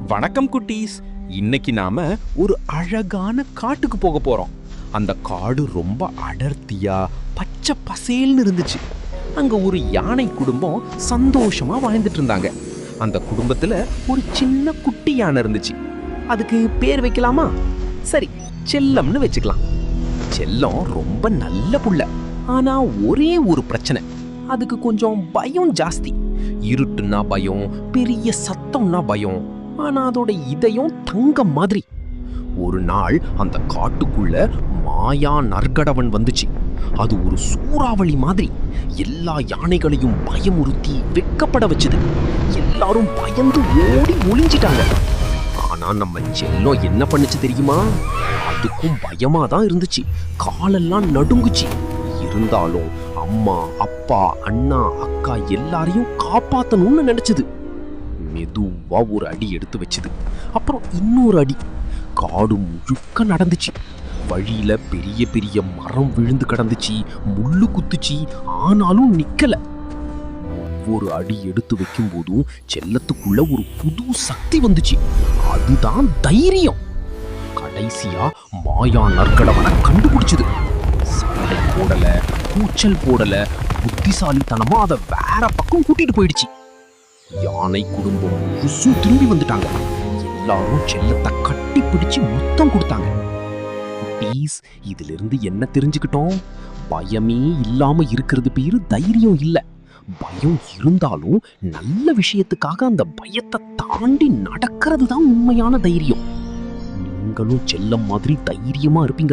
வணக்கம் குட்டீஸ். இன்னைக்கு நாம ஒரு அழகான காட்டுக்கு போக போறோம். அந்த காடு ரொம்ப அடர்த்தியா பச்சை பசேல்னு இருந்துச்சு. அங்க ஒரு யானை குடும்பம் சந்தோஷமா வாழ்ந்துட்டு இருந்தாங்க. அந்த குடும்பத்துல ஒரு சின்ன குட்டி யானை இருந்துச்சு. அதுக்கு பேர் வைக்கலாமா? சரி, செல்லம்னு வச்சுக்கலாம். செல்லம் ரொம்ப நல்ல புள்ள. ஆனா ஒரே ஒரு பிரச்சனை, அதுக்கு கொஞ்சம் பயம் ஜாஸ்தி. இருட்டுன்னா பயம், பெரிய சத்தம்னா பயம். ஆனா அதோட இதயம் தங்கம் மாதிரி. ஒரு நாள் அந்த காட்டுக்குள்ள மாயா நற்கடவன் வந்துச்சு. அது ஒரு சூறாவளி மாதிரி எல்லா யானைகளையும் பயமுறுத்தி வெக்கப்பட வச்சுது. எல்லாரும் பயந்து ஓடி ஒளிஞ்சிட்டாங்க. ஆனா நம்ம செல்லம் என்ன பண்ணுச்சு தெரியுமா? அதுக்கும் பயமா தான் இருந்துச்சு. காலெல்லாம் நடுங்குச்சு. இருந்தாலும் அம்மா, அப்பா, அண்ணா, அக்கா எல்லாரையும் காப்பாத்தணும்னு நினைச்சது. மெதுவா ஒரு அடி எடுத்து வச்சுது. அப்புறம் இன்னொரு அடி. காடு முழுக்க நடந்துச்சு. வழியில பெரிய பெரிய மரம் விழுந்து கிடந்துச்சு, முள்ளு குத்துச்சு. ஆனாலும் நிக்கல. ஒவ்வொரு அடி எடுத்து வைக்கும் போதும் செல்லத்துக்குள்ள ஒரு புது சக்தி வந்துச்சு. அதுதான் தைரியம். கடைசியா மாயா நற்கடவனை கண்டுபிடிச்சது. சண்டை போடல, கூச்சல் போடல, புத்திசாலித்தனமா அதை வேற பக்கம் கூட்டிட்டு போயிடுச்சு. யானை குடும்பம் முழுசும் திரும்பி வந்துட்டாங்க. எல்லாரும் செல்லத்தை கட்டி பிடிச்சு முத்தம் கொடுத்தாங்க. குட்டீஸ், இதுல இருந்து என்ன தெரிஞ்சுக்கிட்டோம்? பயமே இல்லாம இருக்கிறது பேரு தைரியம் இல்ல. பயம் இருந்தாலும் நல்ல விஷயத்துக்காக அந்த பயத்தை தாண்டி நடக்கிறது தான் உண்மையான தைரியம். நீங்களும் செல்லம் மாதிரி தைரியமா இருப்பீங்க.